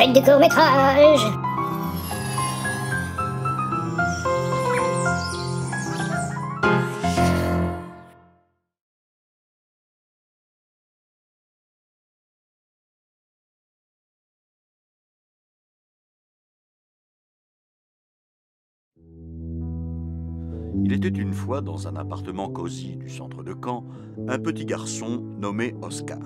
fête du court-métrage. Il était une fois dans un appartement cosy du centre de Caen, un petit garçon nommé Oscar.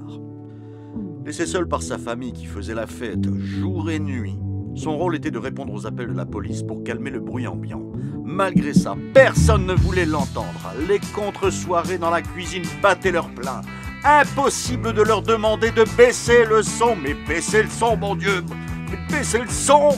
Laissé seul par sa famille qui faisait la fête jour et nuit, son rôle était de répondre aux appels de la police pour calmer le bruit ambiant. Malgré ça, personne ne voulait l'entendre. Les contre-soirées dans la cuisine battaient leur plein. Impossible de leur demander de baisser le son. Mais baissez le son, mon Dieu! Mais baissez le son!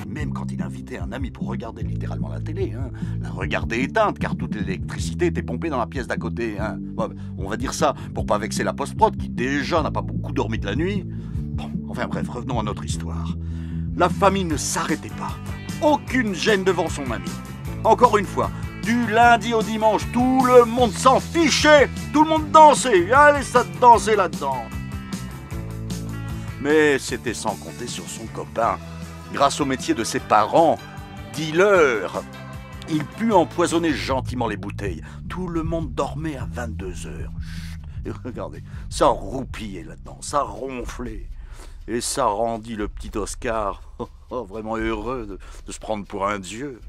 Même quand il invitait un ami pour regarder littéralement la télé, la regarder éteinte, car toute l'électricité était pompée dans la pièce d'à côté. Bon, on va dire ça pour pas vexer la post-prod qui déjà n'a pas beaucoup dormi de la nuit. Bon, enfin bref, revenons à notre histoire. La famille ne s'arrêtait pas. Aucune gêne devant son ami. Encore une fois, du lundi au dimanche, tout le monde s'en fichait. Tout le monde dansait. Allez, ça dansait là-dedans. Mais c'était sans compter sur son copain. Grâce au métier de ses parents, dealer, il put empoisonner gentiment les bouteilles. Tout le monde dormait à 22 heures. Et regardez, ça roupillait là-dedans, ça ronflait. Et ça rendit le petit Oscar vraiment heureux de se prendre pour un dieu.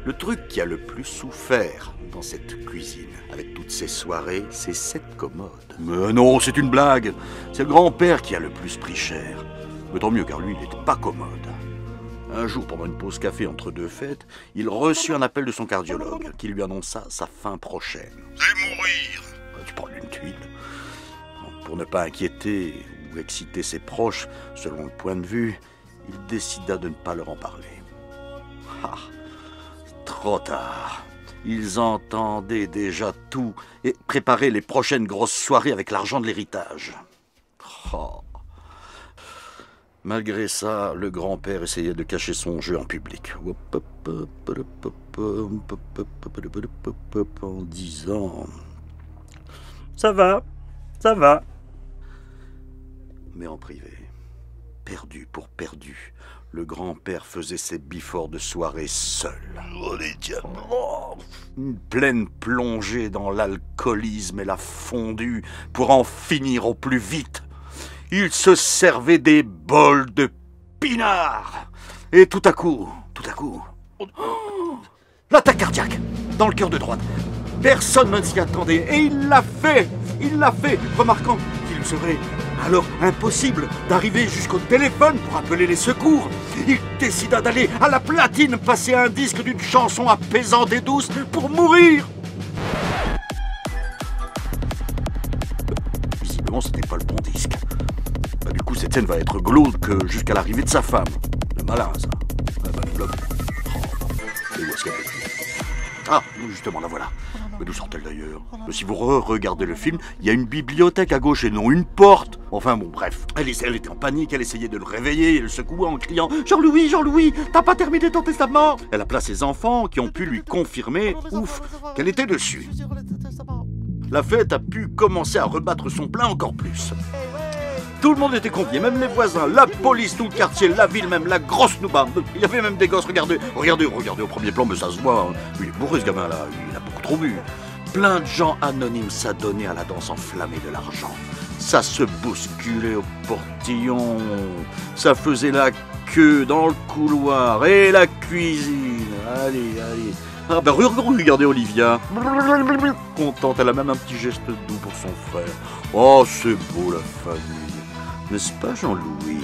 Le truc qui a le plus souffert dans cette cuisine, avec toutes ces soirées, c'est cette commode. Mais non, c'est une blague. C'est le grand-père qui a le plus pris cher. Mais tant mieux, car lui, il n'était pas commode. Un jour, pendant une pause café entre deux fêtes, il reçut un appel de son cardiologue, qui lui annonça sa fin prochaine. « Vous allez mourir !» Tu parles d'une tuile. Pour ne pas inquiéter ou exciter ses proches, selon le point de vue, il décida de ne pas leur en parler. Ah, trop tard. Ils entendaient déjà tout et préparaient les prochaines grosses soirées avec l'argent de l'héritage. Oh. Malgré ça, le grand-père essayait de cacher son jeu en public. En disant « Ça va. » Mais en privé, perdu pour perdu, le grand-père faisait ses biforts de soirée seul. Oh les diables! Une pleine plongée dans l'alcoolisme et la fondue pour en finir au plus vite. Il se servait des bols de pinard. Et tout à coup, l'attaque cardiaque dans le cœur de droite. Personne ne s'y attendait et il l'a fait, remarquant qu'il serait alors impossible d'arriver jusqu'au téléphone pour appeler les secours. Il décida d'aller à la platine passer un disque d'une chanson apaisante et douce pour mourir. Visiblement, c'était pas le bon disque. Du coup, cette scène va être glauque jusqu'à l'arrivée de sa femme. Le malin, ça. Et où est-ce qu'elle est ? Ah, justement, la voilà. Mais d'où sort-elle d'ailleurs ? Mais si vous regardez le film, il y a une bibliothèque à gauche et non une porte. Enfin bon, bref. Elle était en panique, elle essayait de le réveiller et le secouait en criant « Jean-Louis, t'as pas terminé ton testament ?» Elle appela ses enfants qui ont pu lui confirmer, ouf, qu'elle était dessus. La fête a pu commencer à rebattre son plein encore plus. Tout le monde était convié, même les voisins, la police, tout le quartier, la ville même, la grosse nouba. Il y avait même des gosses, regardez au premier plan, mais ça se voit. Il est bourré ce gamin-là, il a beaucoup trop bu. Plein de gens anonymes s'adonnaient à la danse enflammée de l'argent. Ça se bousculait au portillon, ça faisait la queue dans le couloir et la cuisine. Allez. Ah bah regardez Olivia. Contente, elle a même un petit geste doux pour son frère. Oh, c'est beau la famille. N'est-ce pas, Jean-Louis ?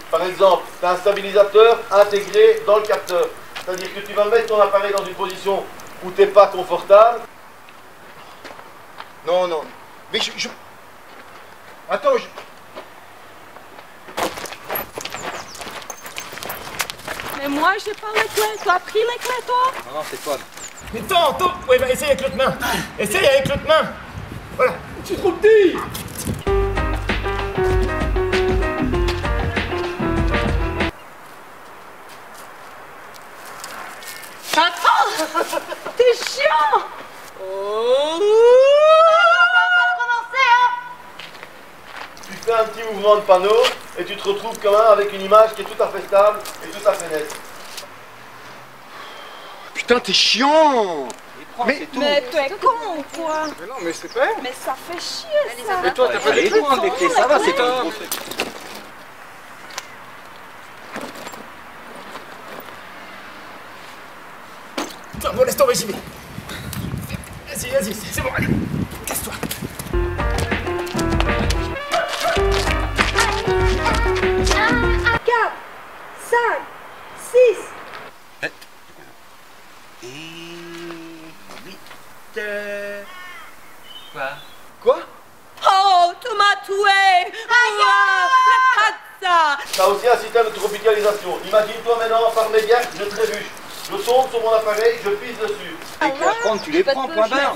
Par exemple, tu as un stabilisateur intégré dans le capteur. C'est-à-dire que tu vas mettre ton appareil dans une position où tu n'es pas confortable. Non, non. Mais je... Attends, je... Mais moi, j'ai pas les clés. Tu as pris les clés, toi? Non, c'est toi. Mais attends. Ouais, bah, essaye avec l'autre main. Essaye avec l'autre main. Voilà. Tu es trop petit. Attends. T'es chiant. Oh. Tu fais un petit mouvement de panneau et tu te retrouves quand même avec une image qui est tout à fait stable et tout à fait nette. Putain, t'es chiant. Mais Mais tu es con, quoi. Mais non, mais c'est pas elle. Mais ça fait chier, ça. Mais toi, t'as pas allez, les clés. prends les clés, ça va, c'est pas... Attends, bon, laisse tomber, j'y vais. Vas-y, c'est bon, allez. Casse-toi. 4, 5, 6. Et... 8... Quoi? Oh, tu m'as tué. Ragazza. Tu as aussi un système de tropicalisation. Imagine-toi maintenant, par médias, je trébuche. Je tombe sur mon appareil, je pisse dessus. Les clés à prendre, tu les prends, point barre.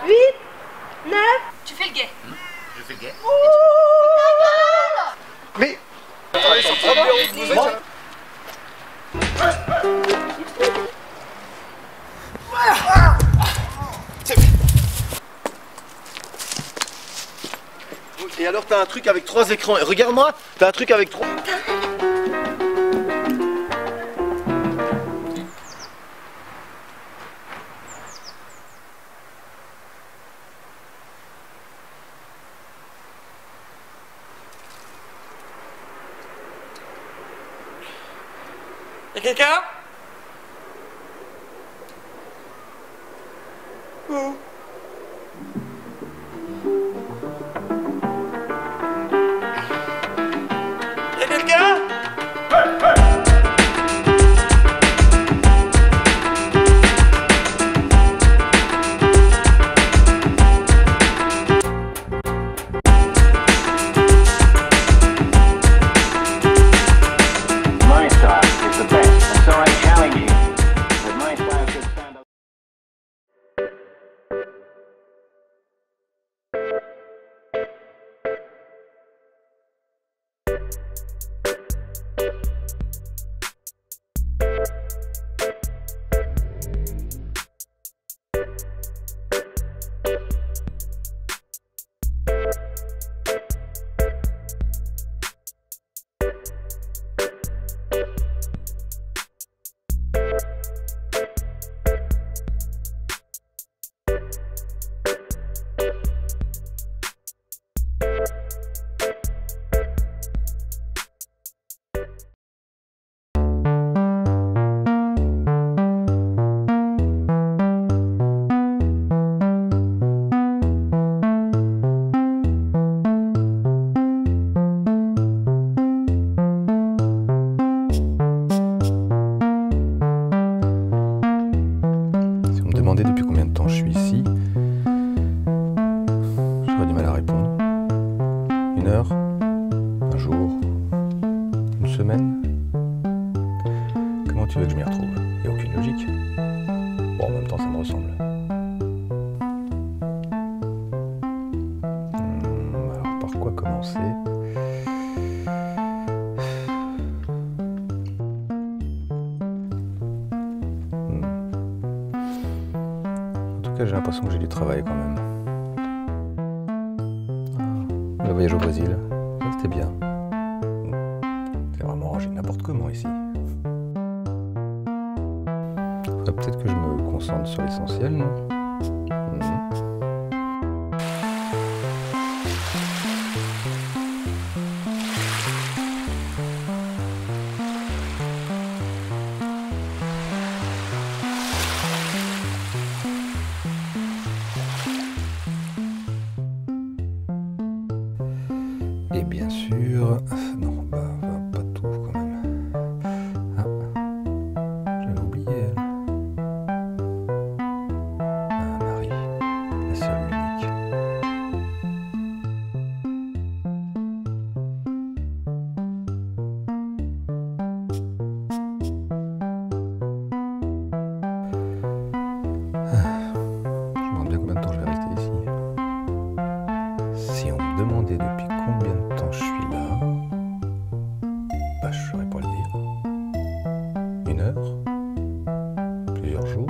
8, 9. Tu fais le guet. Je fais le guet. Mais... Et alors t'as un truc avec 3 écrans. Et regarde-moi, t'as un truc avec 3... Y'a quelqu'un? Y'a quelqu'un? My style is the best, and so I challenge you that my style should stand up. Si on me demandait depuis combien de temps je suis ici, j'aurais du mal à répondre. 1 heure, un jour, une semaine. Comment tu veux que je m'y retrouve? Il n'y a aucune logique. Bon, en même temps, ça me ressemble. Alors, par quoi commencer? En tout cas, j'ai l'impression que j'ai du travail quand même. Ah, le voyage au Brésil, ça c'était bien. C'est vraiment rangé n'importe comment ici. Faudrait peut-être que je me concentre sur l'essentiel, non? bien sûr... Non, bah, pas tout quand même. Ah, j'avais oublié elle. Ah, Marie, la seule, l'unique. Je me demande bien combien de temps je vais rester ici. Si on me demandait depuis combien de temps je suis là, bah je saurais pas le dire. 1 heure? Plusieurs jours?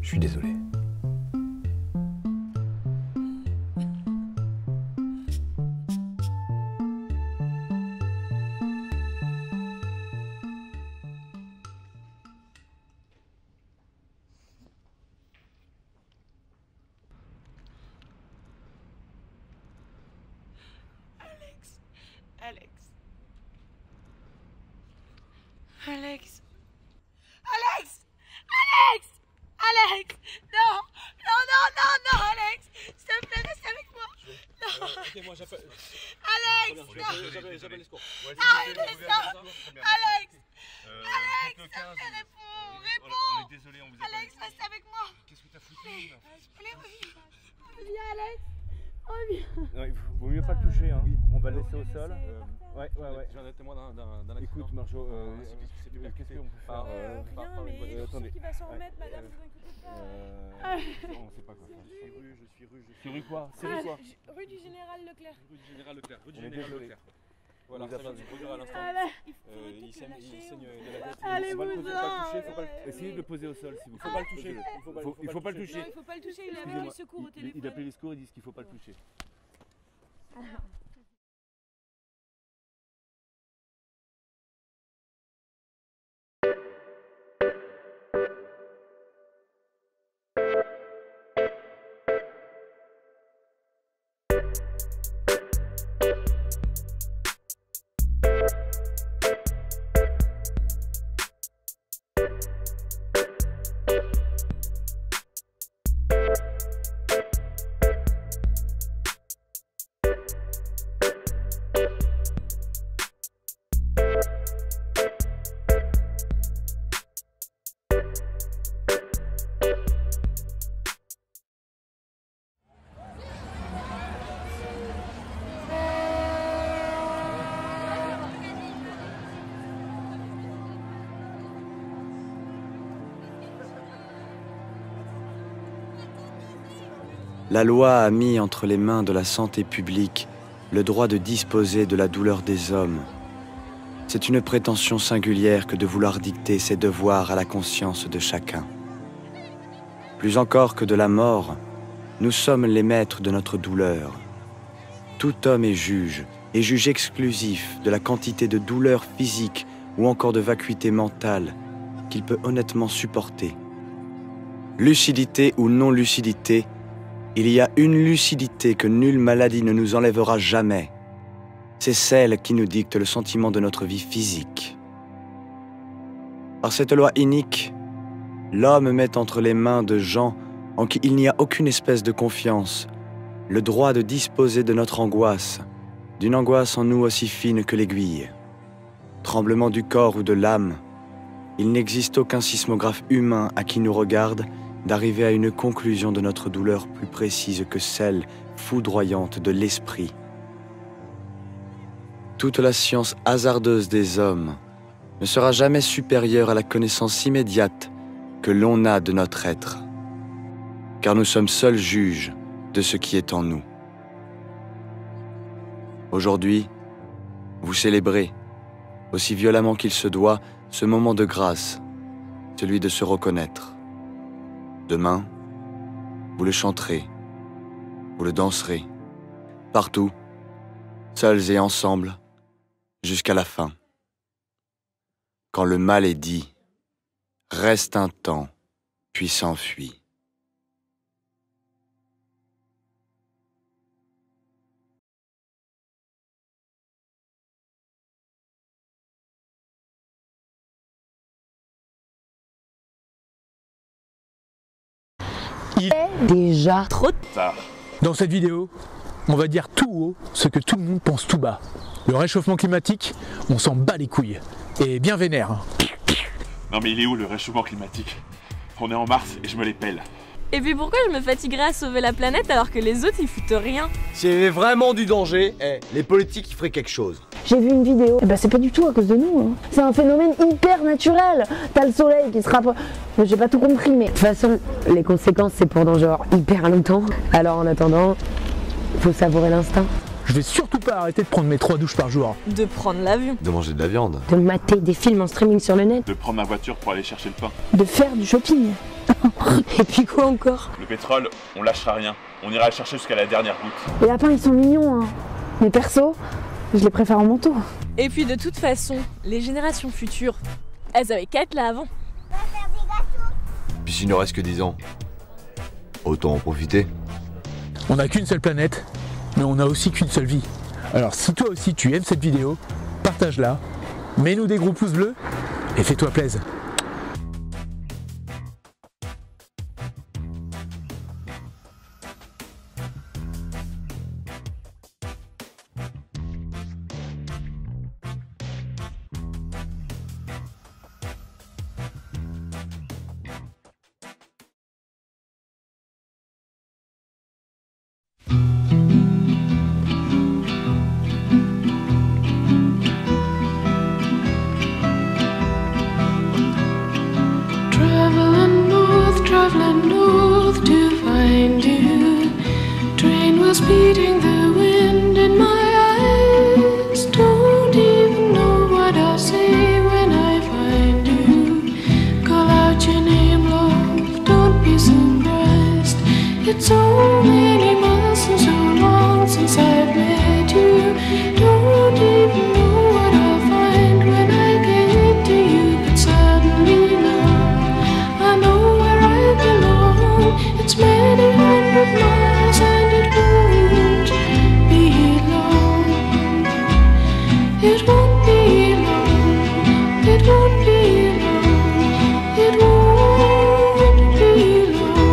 Je suis désolé. Alex. Alex. Alex. Alex. Alex. Non. Non, non, non, non, Alex. S'il te plaît, reste avec moi. Non. Ok, moi j'appelle. Alex. J'appelle les secours. Arrête, stop. Alex. Alex, le s'il te 15. plaît, réponds. On Réponds. est désolé, on vous a Alex, reste avec moi. Qu'est-ce que t'as foutu? Allez, reviens. Reviens, Alex. Reviens. Non, il vaut mieux pas le toucher, hein. On va le laisser au sol. Ouais. J'ai un témoin d'un accident. Écoute, Marjo, qu'est-ce qu'on peut faire? Rien, mais je suis attendez. sûre qu'il va s'en remettre, madame, vous inquiétez pas. On sait pas quoi faire. Je suis rue. C'est rue quoi? C'est rue quoi? Rue du Général Leclerc. Rue du Général Leclerc. On est désolé. Voilà, ça vient de se produire à l'instant. Il saigne de la tête. Allez, Faut pas le toucher, vous-en. Essayez de le poser au sol, s'il vous plaît. Faut pas le toucher. Il faut pas le toucher. Non, il faut pas le toucher, il est avec les secours au téléphone. Il appelle les secours, ils disent qu'il faut pas le toucher. La loi a mis entre les mains de la santé publique le droit de disposer de la douleur des hommes. C'est une prétention singulière que de vouloir dicter ses devoirs à la conscience de chacun. Plus encore que de la mort, nous sommes les maîtres de notre douleur. Tout homme est juge, et juge exclusif de la quantité de douleur physique ou encore de vacuité mentale qu'il peut honnêtement supporter. Lucidité ou non-lucidité, il y a une lucidité que nulle maladie ne nous enlèvera jamais. C'est celle qui nous dicte le sentiment de notre vie physique. Par cette loi inique, l'homme met entre les mains de gens en qui il n'y a aucune espèce de confiance le droit de disposer de notre angoisse, d'une angoisse en nous aussi fine que l'aiguille. Tremblement du corps ou de l'âme, il n'existe aucun sismographe humain à qui nous regarde d'arriver à une conclusion de notre douleur plus précise que celle foudroyante de l'esprit. toute la science hasardeuse des hommes ne sera jamais supérieure à la connaissance immédiate que l'on a de notre être, car nous sommes seuls juges de ce qui est en nous. Aujourd'hui, vous célébrez, aussi violemment qu'il se doit, ce moment de grâce, celui de se reconnaître. Demain, vous le chanterez, vous le danserez, partout, seuls et ensemble, jusqu'à la fin. Quand le mal est dit, reste un temps, puis s'enfuit. Il est déjà trop tard. Dans cette vidéo, on va dire tout haut ce que tout le monde pense tout bas. Le réchauffement climatique, on s'en bat les couilles. Et bien vénère. Hein. Non mais il est où le réchauffement climatique? On est en mars et je me les pèle. Et puis pourquoi je me fatiguerais à sauver la planète alors que les autres ils foutent rien? S'il y avait vraiment du danger, les politiques ils feraient quelque chose. J'ai vu une vidéo, et c'est pas du tout à cause de nous, hein. C'est un phénomène hyper naturel. T'as le soleil qui se rapproche. J'ai pas tout compris, mais de toute façon, les conséquences c'est pour dans genre hyper longtemps. Alors en attendant, faut savourer l'instant. Je vais surtout pas arrêter de prendre mes 3 douches par jour. De prendre l'avion. De manger de la viande. De mater des films en streaming sur le net. De prendre ma voiture pour aller chercher le pain. De faire du shopping. Et puis quoi encore? Le pétrole, on lâchera rien. On ira le chercher jusqu'à la dernière goutte. Les lapins ils sont mignons, hein. Mais perso, je les préfère en manteau. Et puis de toute façon, les générations futures, elles avaient qu'à être là avant. Puis s'il ne reste que 10 ans, autant en profiter. On n'a qu'une seule planète, mais on n'a aussi qu'une seule vie. Alors si toi aussi tu aimes cette vidéo, partage-la, mets-nous des gros pouces bleus et fais-toi plaisir. Traveling north to find you. Train was beating the wind in my eyes. Don't even know what I'll say when I find you. Call out your name, love, don't be surprised. It's so many months and so long since I've met you. Don't even know what I'll find when I get to you. But suddenly now I know where I belong. It's many hundred miles and it won't be long. It won't be long. It won't be long. It won't be long.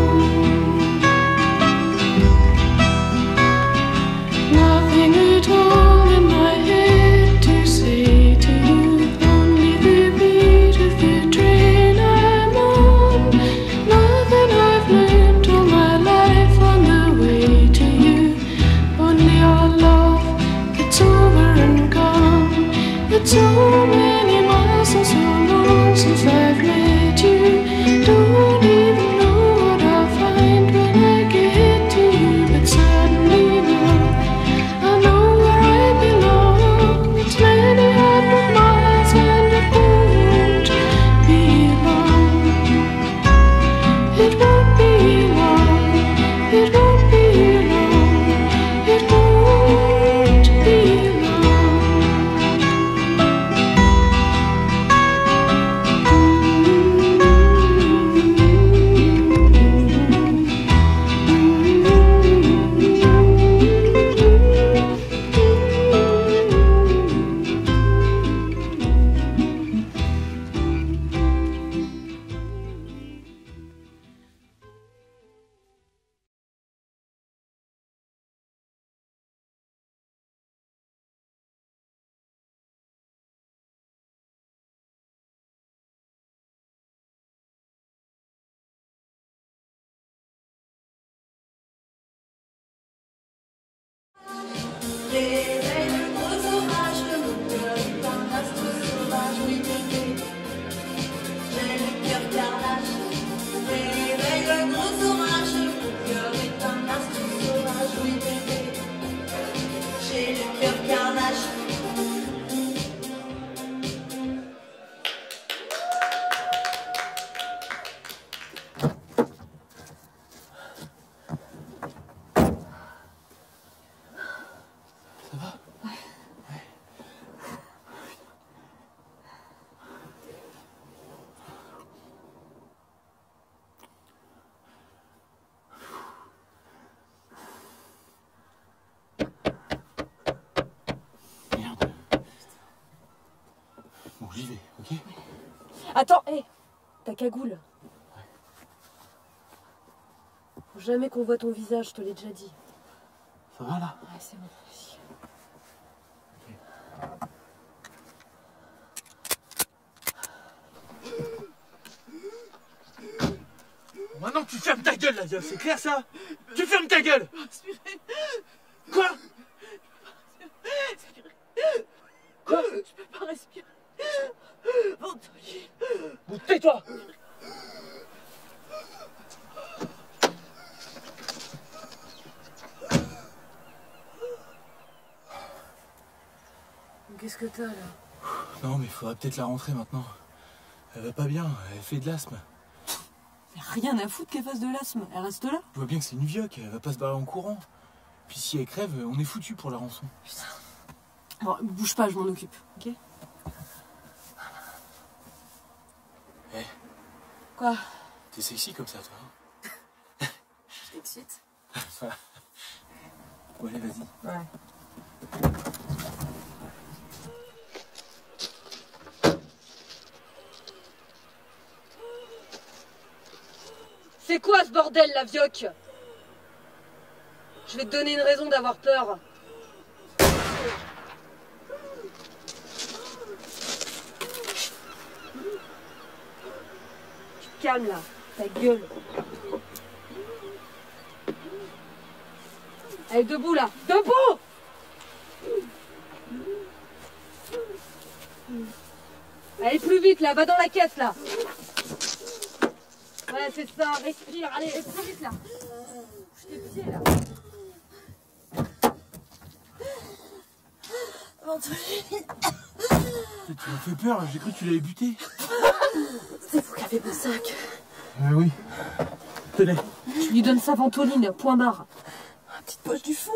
ok? Attends, hé, ta cagoule. Faut jamais qu'on voit ton visage, je te l'ai déjà dit. Ça va là? Ouais, c'est bon, vas-y. Maintenant tu fermes ta gueule, la vieille, c'est clair ça? Tu fermes ta gueule! Quoi? Quoi? Je peux pas respirer. Anthony. Bon, tais-toi! Qu'est-ce que t'as là? Non mais faudrait peut-être la rentrer maintenant. Elle va pas bien, elle fait de l'asthme. Y'a rien à foutre qu'elle fasse de l'asthme, elle reste là. Je vois bien que c'est une vioque, elle va pas se barrer en courant. Puis si elle crève, on est foutu pour la rançon. Putain. Bon, bouge pas, je m'en occupe, ok? Eh. Quoi? T'es sexy comme ça, toi. Je t'excite. Bon, allez, vas-y. Ouais. C'est quoi ce bordel, la vioque? Je vais te donner une raison d'avoir peur. Tu te calmes là, ta gueule. Allez, debout là, debout! Allez, plus vite là, va dans la caisse là. Ouais, c'est ça, respire, allez, plus vite là. Je t'ai pied là. Tu m'as fait peur, j'ai cru que tu l'avais buté. C'est vous qui avez mon sac. Oui. Tenez. Tu lui donnes ça, Ventoline, point barre. Petite poche du fond.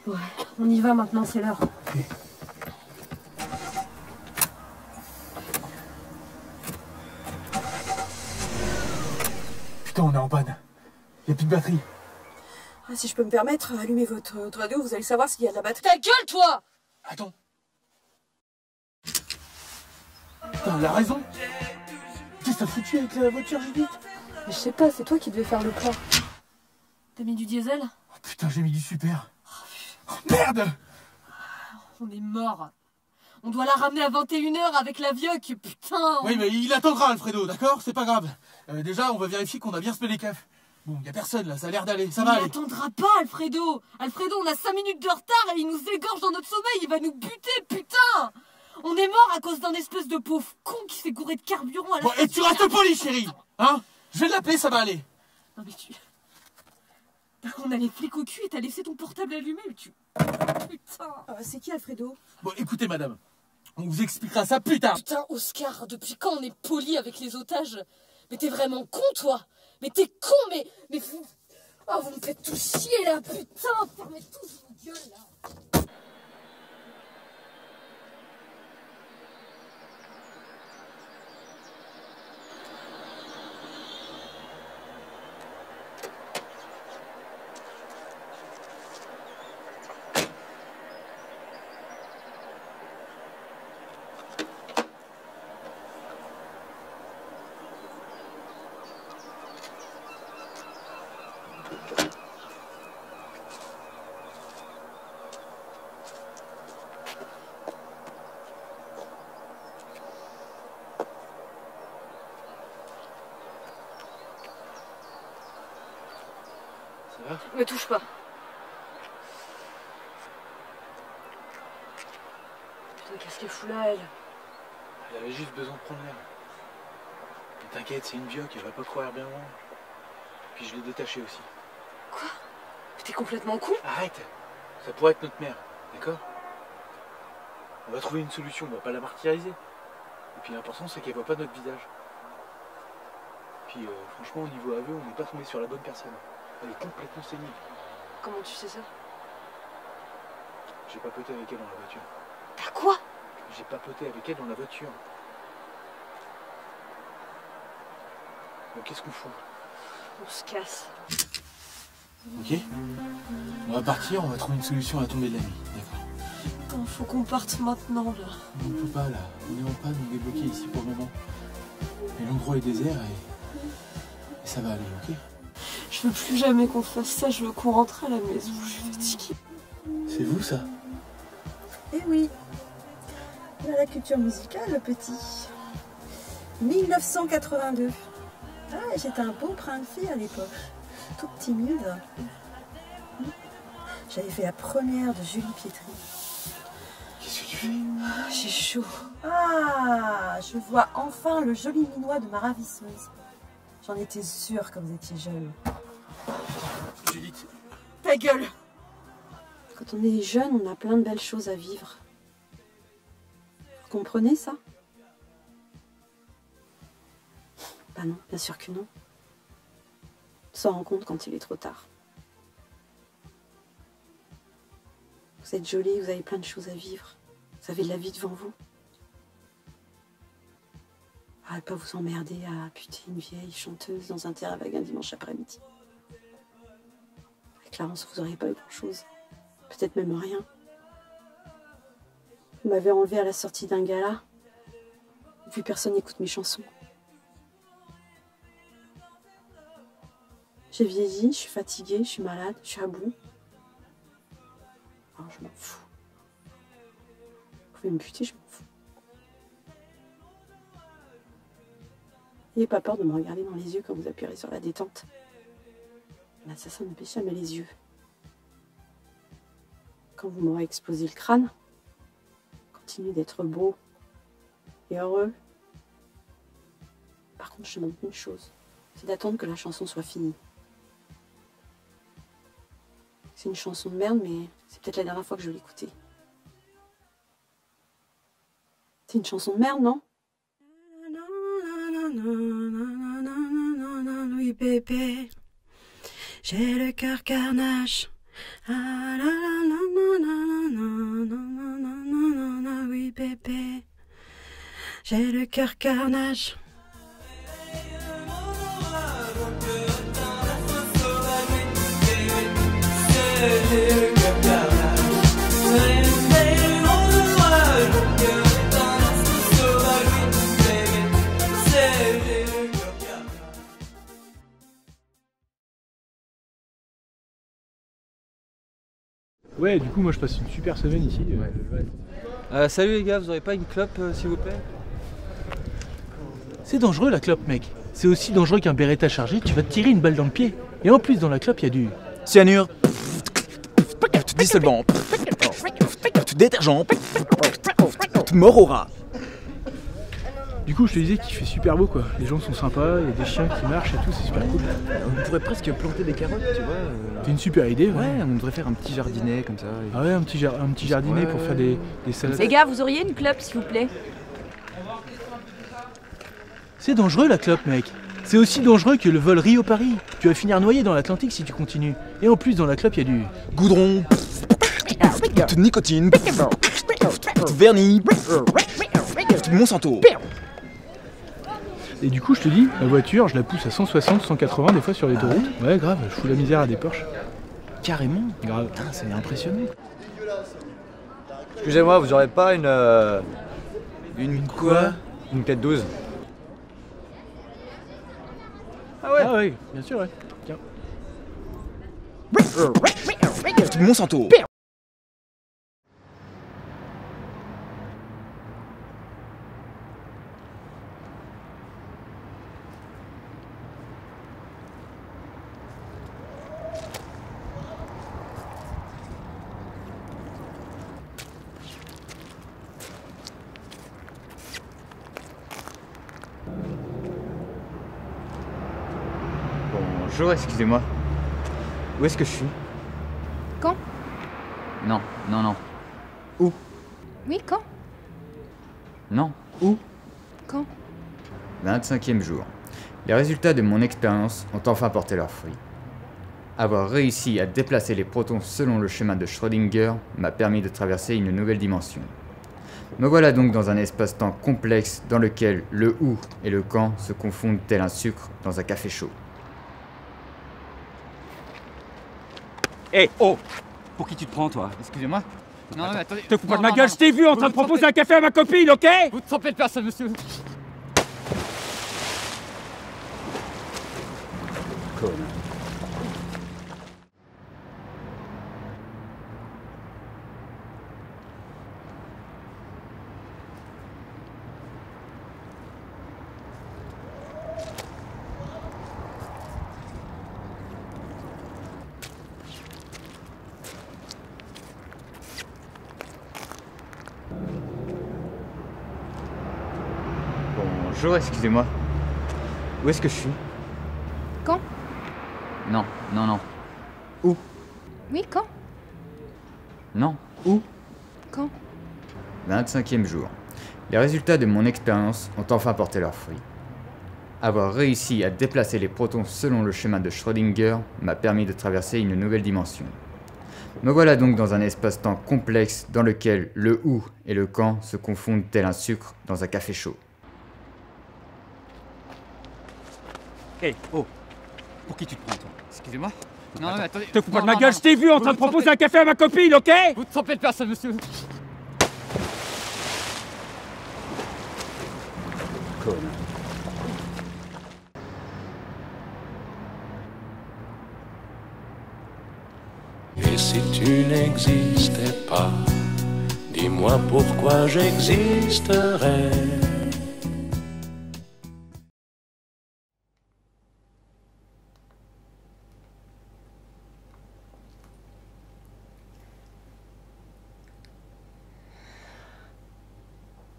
Ouais, on y va maintenant, c'est l'heure. Okay. Putain, on est en panne. Y a plus de batterie. Ah, si je peux me permettre, allumez votre radio, vous allez savoir s'il y a de la batterie. Ta gueule, toi! Attends. Putain, elle a raison. Qu'est-ce que t'as foutu avec la voiture, Judith? Mais je sais pas, c'est toi qui devais faire le plein. T'as mis du diesel? Oh, putain, j'ai mis du super. Oh, merde! On est mort. On doit la ramener à 21h avec la vioque, putain. Oui, mais il attendra, Alfredo, d'accord? C'est pas grave. Déjà, on va vérifier qu'on a bien semé les keufs. Bon, y a personne là, ça a l'air d'aller, ça va aller. Il attendra pas, Alfredo. Alfredo, on a 5 minutes de retard et il nous égorge dans notre sommeil, il va nous buter, putain. On est mort à cause d'un espèce de pauvre con qui s'est gouré de carburant à la... Bon, et tu restes poli, chérie. Hein? Je vais l'appeler, ça va aller. Non mais tu... On a les flics au cul et t'as laissé ton portable allumé, mais tu... Putain. C'est qui, Alfredo? Bon, écoutez, madame. On vous expliquera ça plus tard. Putain, Oscar, depuis quand on est poli avec les otages? Mais t'es vraiment con, toi. Mais t'es con, mais vous... Oh, vous me faites tout chier, là, putain. Fermez tous vos gueules, là. Me touche pas. Putain, qu'est-ce qu'elle fout là, elle? Elle avait juste besoin de prendre l'air. Mais t'inquiète, c'est une vioque, elle va pas courir bien loin. Puis je l'ai détachée aussi. Quoi? Mais t'es complètement con? Arrête! Ça pourrait être notre mère, d'accord? On va trouver une solution, on va pas la martyriser. Et puis l'important, c'est qu'elle voit pas notre visage. Puis franchement, au niveau aveu, on n'est pas tombé sur la bonne personne. Elle est complètement sénile. Comment tu sais ça? J'ai papoté avec elle dans la voiture. T'as quoi? J'ai papoté avec elle dans la voiture. Bon, qu'est-ce qu'on fout? On se casse. Ok? On va partir, on va trouver une solution à la tombée de la nuit. D'accord? Attends, faut qu'on parte maintenant là. On peut pas là. On est en panne, on est bloqué ici pour le moment. Mais l'endroit est désert et ça va aller, ok? Je veux plus jamais qu'on fasse ça, je veux qu'on rentre à la maison, je suis fatiguée. C'est vous ça? Eh oui. Il a la culture musicale, le petit. 1982. Ah, j'étais un beau brin de fille à l'époque. Toute timide. J'avais fait la première de Julie Pietri. Qu'est-ce que tu fais? J'ai chaud. Ah, je vois enfin le joli minois de ma ravisseuse. J'en étais sûre quand vous étiez jeune. Judith. Ta gueule! Quand on est jeune, on a plein de belles choses à vivre. Vous comprenez ça? Bah non, bien sûr que non. On s'en rend compte quand il est trop tard. Vous êtes jolie, vous avez plein de choses à vivre. Vous avez de la vie devant vous. Arrête pas vous emmerder à buter une vieille chanteuse dans un terrain vague un dimanche après-midi. Avec Clarence, vous n'auriez pas eu grand-chose. Peut-être même rien. Vous m'avez enlevé à la sortie d'un gala. Et puis personne n'écoute mes chansons. J'ai vieilli, je suis fatiguée, je suis malade, je suis à bout. Alors je m'en fous. Vous pouvez me buter, je m'en fous. N'ayez pas peur de me regarder dans les yeux quand vous appuierez sur la détente. L'assassin ne baisse jamais les yeux. Quand vous m'aurez explosé le crâne, continuez d'être beau et heureux. Par contre, je demande une chose, c'est d'attendre que la chanson soit finie. C'est une chanson de merde, mais c'est peut-être la dernière fois que je vais l'écouter. C'est une chanson de merde, non? Oui, bébé, j'ai le cœur carnage. Oui, bébé, j'ai le cœur carnage. Ouais, du coup, moi je passe une super semaine ici. Salut les gars, vous aurez pas une clope s'il vous plaît? C'est dangereux la clope, mec. C'est aussi dangereux qu'un Beretta chargé, tu vas te tirer une balle dans le pied. Et en plus, dans la clope, il y a du cyanure, dissolvant, détergent, mort au rat. Du coup, je te disais qu'il fait super beau quoi. Les gens sont sympas, il y a des chiens qui marchent et tout, c'est super cool. On pourrait presque planter des carottes, tu vois. C'est une super idée, ouais. Ouais, on devrait faire un petit jardinet comme ça. Ah ouais, un petit jardinet pour faire des salades. Les gars, vous auriez une clope s'il vous plaît? C'est dangereux la clope, mec. C'est aussi dangereux que le vol Rio-Paris. Tu vas finir noyé dans l'Atlantique si tu continues. Et en plus, dans la clope, il y a du goudron, nicotine, vernis, Monsanto. Et du coup, je te dis, la voiture, je la pousse à 160, 180 des fois sur les routes. Ouais, grave, je fous la misère à des Porsche. Carrément. Grave. Putain, c'est impressionnant. Excusez-moi, vous aurez pas une quoi? Une 412. Ah ouais, bien sûr, ouais. Tiens. Monsanto. Bonjour, excusez-moi. Où est-ce que je suis? Quand? Non. Où? Oui, quand? Non. Où? Quand? 25e jour. Les résultats de mon expérience ont enfin porté leurs fruits. Avoir réussi à déplacer les protons selon le schéma de Schrödinger m'a permis de traverser une nouvelle dimension. Me voilà donc dans un espace-temps complexe dans lequel le où et le quand se confondent tel un sucre dans un café chaud. Hé, oh! Pour qui tu te prends, toi? Excusez-moi. Non, mais attendez. Te fous pas de ma gueule, je t'ai vu en train de proposer un café à ma copine, ok? Vous ne trompez de personne, monsieur. Bonjour, excusez-moi. Où est-ce que je suis? Quand? Non, non, non. Où? Oui, quand? Non, où? Quand? 25e jour. Les résultats de mon expérience ont enfin porté leurs fruits. Avoir réussi à déplacer les protons selon le schéma de Schrödinger m'a permis de traverser une nouvelle dimension. Me voilà donc dans un espace-temps complexe dans lequel le où et le quand se confondent tel un sucre dans un café chaud. Hé, oh! Pour qui tu te prends, toi? Excusez-moi. Non, mais attendez. Te fous pas de ma gueule, je t'ai vu en train de proposer un café à ma copine, ok? Vous ne trompez de personne, monsieur. Et si tu n'existais pas, dis-moi pourquoi j'existerais.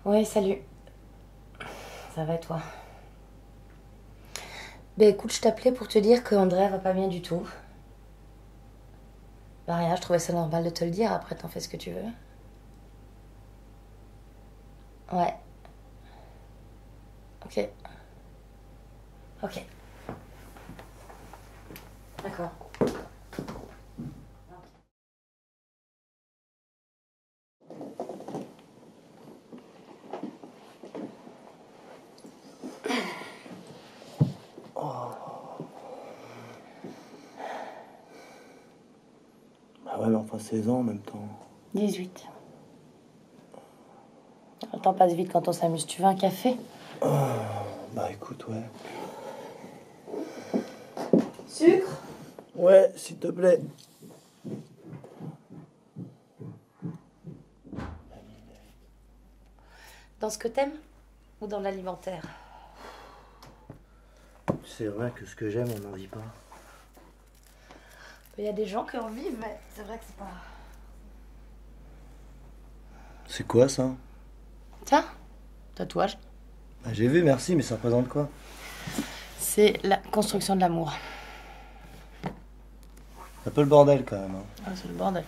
Ouais, salut. Ça va et toi? Ben écoute, je t'appelais pour te dire que Andrea va pas bien du tout. Bah rien, je trouvais ça normal de te le dire, après t'en fais ce que tu veux. Ouais. Ok. Ok. D'accord. Ah ouais, mais enfin 16 ans en même temps. 18. Le temps passe vite quand on s'amuse. Tu veux un café? Bah écoute, ouais. Sucre? Ouais, s'il te plaît. Dans ce que t'aimes? Ou dans l'alimentaire? C'est vrai que ce que j'aime, on n'en dit pas. Il y a des gens qui en vivent, mais c'est vrai que c'est pas... C'est quoi ça? Tiens, tatouage. Bah, j'ai vu, merci, mais ça représente quoi? C'est la construction de l'amour. C'est un peu le bordel quand même. Hein. Ah, c'est le bordel.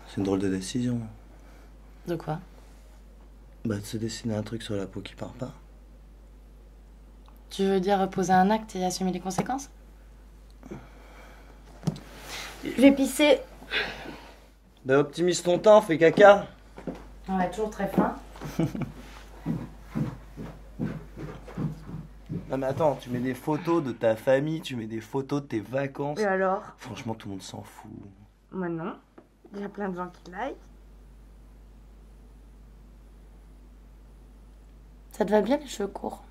C'est une drôle de décision. De quoi? Bah de se dessiner un truc sur la peau qui part pas. Tu veux dire poser un acte et assumer les conséquences? Je vais pisser. Bah optimise ton temps, fais caca. On est toujours très fin. Non mais attends, tu mets des photos de ta famille, tu mets des photos de tes vacances. Et alors? Franchement, tout le monde s'en fout. Moi non. Il y a plein de gens qui like. Ça te va bien les cheveux courts?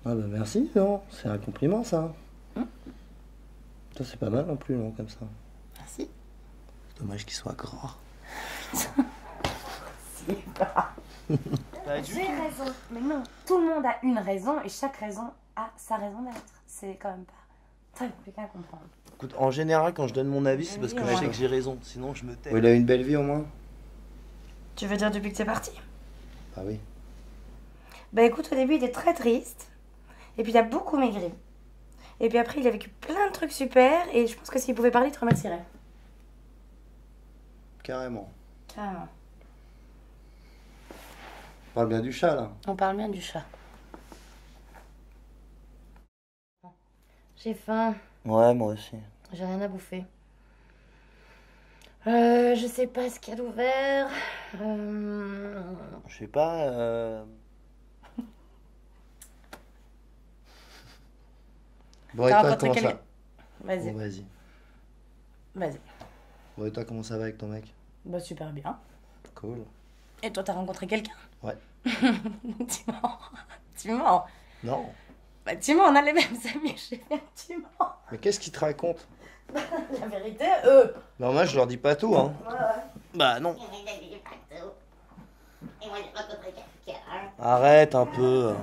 Ah bah merci, non, c'est un compliment ça. Toi c'est pas mal non plus, non, comme ça. Merci. Dommage qu'il soit gras. C'est pas. J'ai raison. Mais non, tout le monde a une raison et chaque raison a sa raison d'être. C'est quand même pas très compliqué à comprendre. Écoute, en général, quand je donne mon avis, c'est parce que je sais que j'ai raison. Sinon, je me tais. Il a une belle vie au moins. Tu veux dire depuis que t'es parti? Ah oui. Bah écoute, au début, il était très triste. Et puis il a beaucoup maigri. Et puis après, il a vécu plein de trucs super. Et je pense que s'il pouvait parler, il te remercierait. Carrément. Carrément. On parle bien du chat là. On parle bien du chat. J'ai faim. Ouais, moi aussi. J'ai rien à bouffer. Je sais pas ce qu'il y a d'ouvert. Je sais pas. Bon, et T'as toi, rencontré comment ça? Vas-y. Bon, vas-y. Vas-y. Bon, et toi, comment ça va avec ton mec? Bah super bien. Cool. Et toi, t'as rencontré quelqu'un? Ouais. Tu mens. Tu mens. Non. Bah tu mens, on a les mêmes amis, je sais bien que tu mens. Mais qu'est-ce qu'ils te racontent? La vérité, eux. Non, moi, je leur dis pas tout, hein. Ouais. Bah non. Arrête un peu.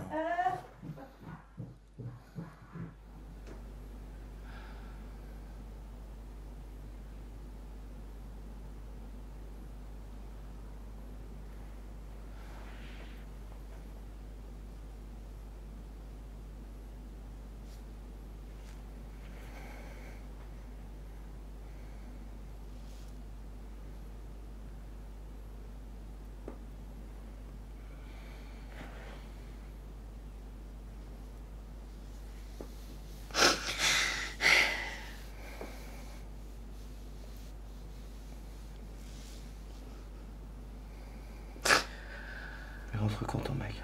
Il rentre quand ton mec?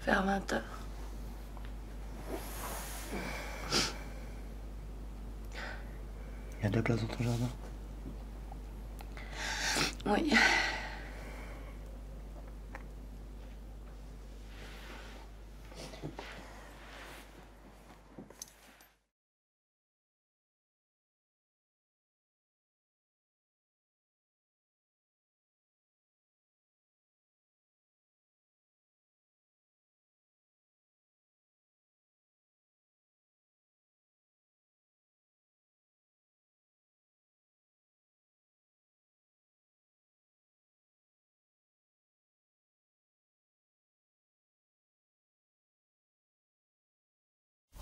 Vers 20h. Il y a de la place dans ton jardin? Oui.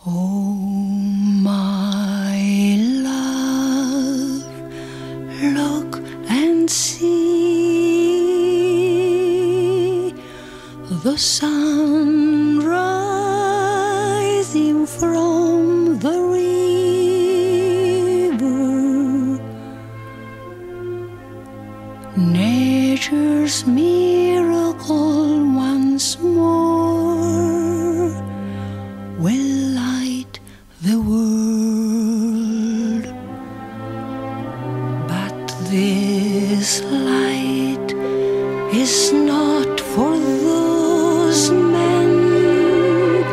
Oh, my love, look and see the sun rising from the river. Nature's miracle once more will light the world. But this light is not for those men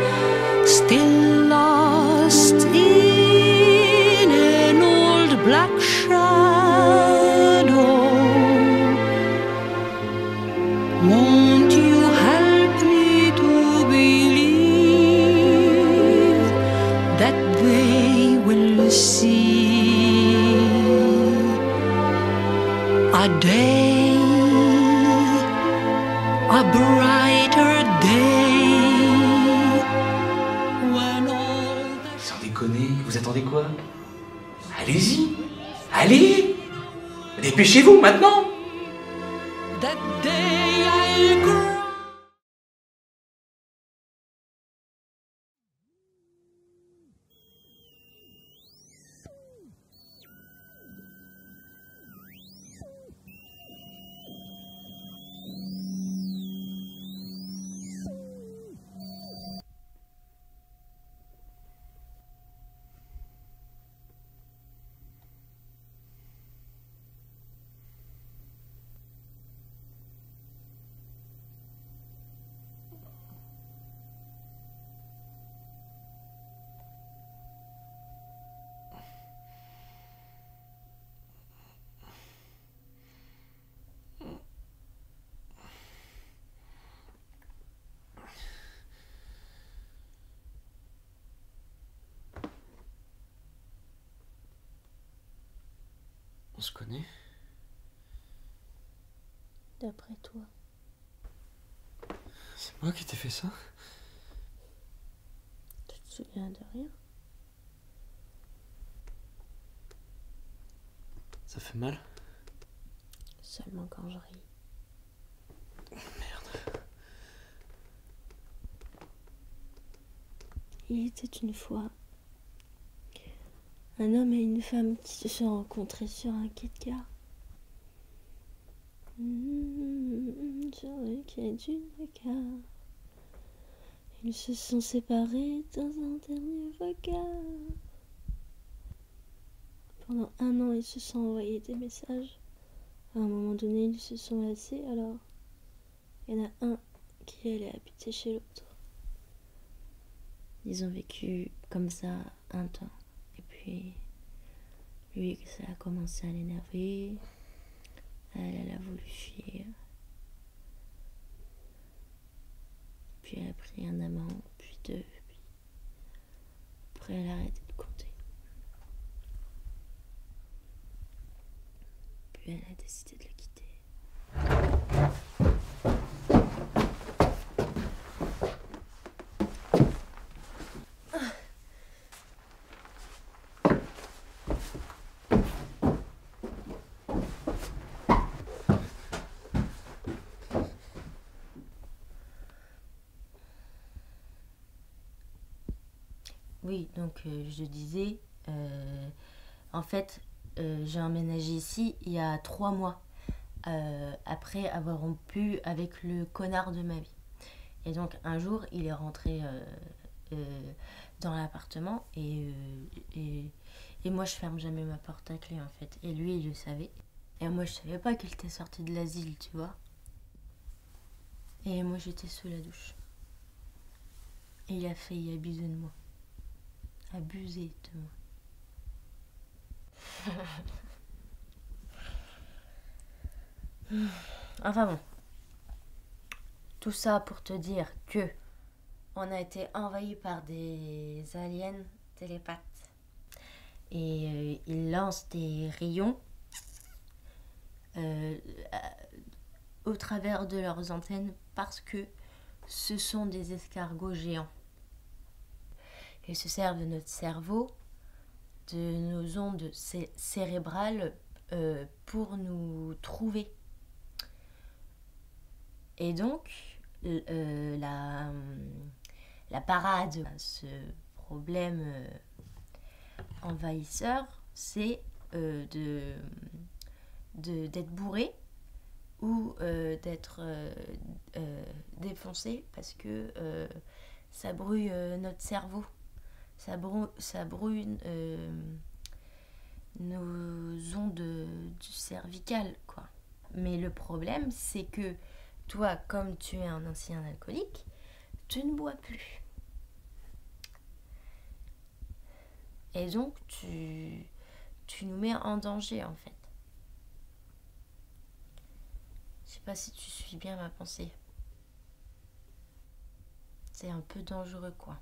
still lost in an old black shadow. Won't you help me to believe that they will see a day, a brighter day, when all the... Sans déconner, vous attendez quoi? Allez-y, allez, dépêchez-vous maintenant. that day I'll grow. On se connaît? D'après toi. C'est moi qui t'ai fait ça? Tu te souviens de rien? Ça fait mal? Seulement quand je ris. Merde. Il était une fois un homme et une femme qui se sont rencontrés sur un quai de gare. Sur le quai d'une gare. Ils se sont séparés dans un dernier regard. Pendant 1 an, ils se sont envoyés des messages. À un moment donné, ils se sont lassés, alors il y en a un qui est allé habiter chez l'autre. Ils ont vécu comme ça un temps. Et puis, lui, ça a commencé à l'énerver. Elle a voulu fuir. Puis elle a pris un amant, puis 2. Puis... Après, elle a arrêté de compter. Puis elle a décidé de le quitter. Oui, donc je disais, en fait, j'ai emménagé ici il y a 3 mois, après avoir rompu avec le connard de ma vie. Et donc un jour, il est rentré dans l'appartement et moi je ferme jamais ma porte à clé en fait. Et lui, il le savait. Et moi je savais pas qu'il était sorti de l'asile, tu vois. Et moi j'étais sous la douche. Et il a failli abuser de moi. Abuser de moi. Enfin bon. Tout ça pour te dire que on a été envahi par des aliens télépathes. Et ils lancent des rayons au travers de leurs antennes parce que ce sont des escargots géants. Ils se servent de notre cerveau, de nos ondes cérébrales pour nous trouver. Et donc, la parade à ce problème envahisseur, c'est d'être bourré ou d'être défoncé parce que ça brouille notre cerveau. Ça brouille nos ondes du cervical, quoi. Mais le problème, c'est que toi, comme tu es un ancien alcoolique, tu ne bois plus. Et donc, tu nous mets en danger, en fait. Je sais pas si tu suis bien ma pensée. C'est un peu dangereux, quoi.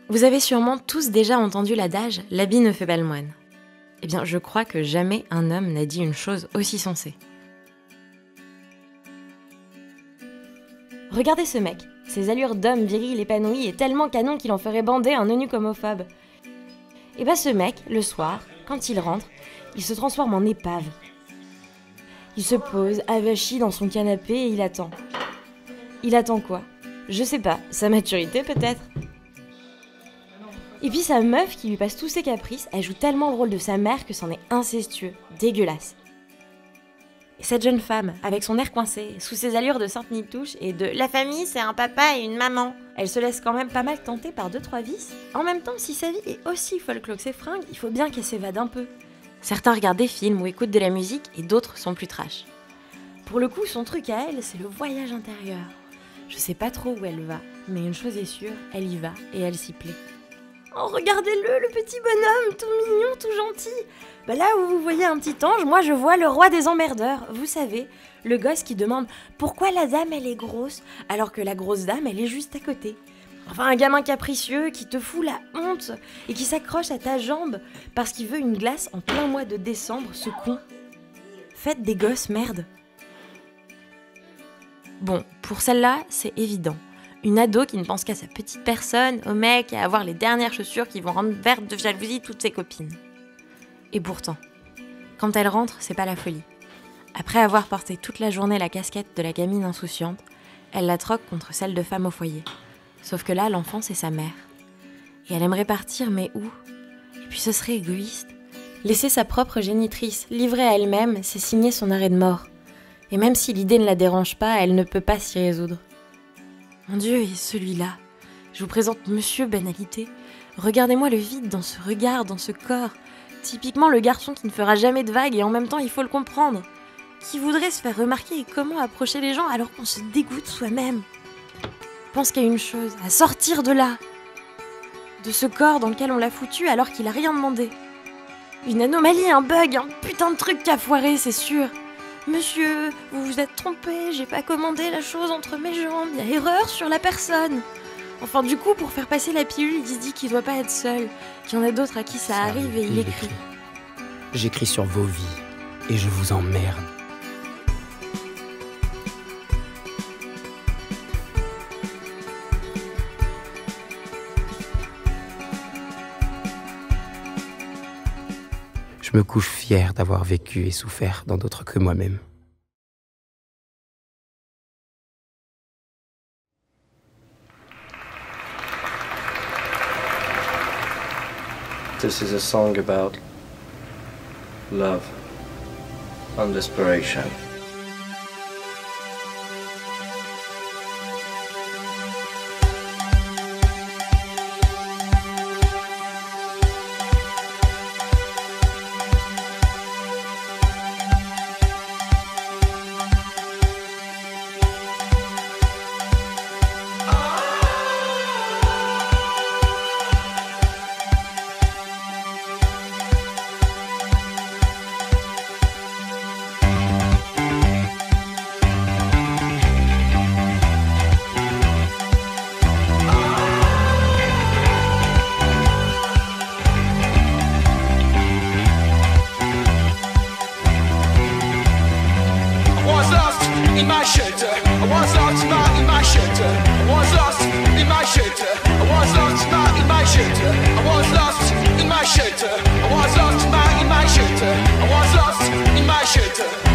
Vous avez sûrement tous déjà entendu l'adage « l'habit ne fait pas le moine ». Eh bien, je crois que jamais un homme n'a dit une chose aussi sensée. Regardez ce mec, ses allures d'homme viril épanoui et tellement canon qu'il en ferait bander un eunuque homophobe. Et bah ce mec, le soir, quand il rentre, il se transforme en épave. Il se pose, avachi dans son canapé et il attend. Il attend quoi? Je sais pas, sa maturité peut-être? Et puis sa meuf qui lui passe tous ses caprices, elle joue tellement le rôle de sa mère que c'en est incestueux, dégueulasse. Et cette jeune femme, avec son air coincé, sous ses allures de Sainte Nitouche et de « la famille c'est un papa et une maman », elle se laisse quand même pas mal tenter par 2-3 vices. En même temps, si sa vie est aussi folklore que ses fringues, il faut bien qu'elle s'évade un peu. Certains regardent des films ou écoutent de la musique et d'autres sont plus trash. Pour le coup, son truc à elle, c'est le voyage intérieur. Je sais pas trop où elle va, mais une chose est sûre, elle y va et elle s'y plaît. Oh, regardez-le, le petit bonhomme, tout mignon, tout gentil. Bah là où vous voyez un petit ange, moi je vois le roi des emmerdeurs. Vous savez, le gosse qui demande pourquoi la dame elle est grosse, alors que la grosse dame elle est juste à côté. Enfin, un gamin capricieux qui te fout la honte et qui s'accroche à ta jambe parce qu'il veut une glace en plein mois de décembre, ce con. Faites des gosses, merde. Bon, pour celle-là, c'est évident. Une ado qui ne pense qu'à sa petite personne, au mec, à avoir les dernières chaussures qui vont rendre vertes de jalousie toutes ses copines. Et pourtant, quand elle rentre, c'est pas la folie. Après avoir porté toute la journée la casquette de la gamine insouciante, elle la troque contre celle de femme au foyer. Sauf que là, l'enfant, c'est sa mère. Et elle aimerait partir, mais où? Et puis ce serait égoïste. Laisser sa propre génitrice livrée à elle-même, c'est signer son arrêt de mort. Et même si l'idée ne la dérange pas, elle ne peut pas s'y résoudre. Mon Dieu, et celui-là, je vous présente Monsieur Banalité. Regardez-moi le vide dans ce regard, dans ce corps. Typiquement le garçon qui ne fera jamais de vagues et en même temps il faut le comprendre. Qui voudrait se faire remarquer et comment approcher les gens alors qu'on se dégoûte soi-même. Pense qu'à une chose, à sortir de là. De ce corps dans lequel on l'a foutu alors qu'il a rien demandé. Une anomalie, un bug, un putain de truc qui a foiré, c'est sûr. Monsieur, vous vous êtes trompé, j'ai pas commandé la chose entre mes jambes, il y a erreur sur la personne. Enfin, du coup, pour faire passer la pilule, il se dit qu'il doit pas être seul, qu'il y en a d'autres à qui ça arrive et il écrit. J'écris sur vos vies et je vous emmerde. Je me couche fier d'avoir vécu et souffert dans d'autres que moi-même. This is a song about love and desperation. In my shelter, I was lost tonight in my shelter. I was lost in my shelter. I was lost tonight in my shelter. I was lost in my shelter. I was lost tonight in my shelter. I was lost in my shelter.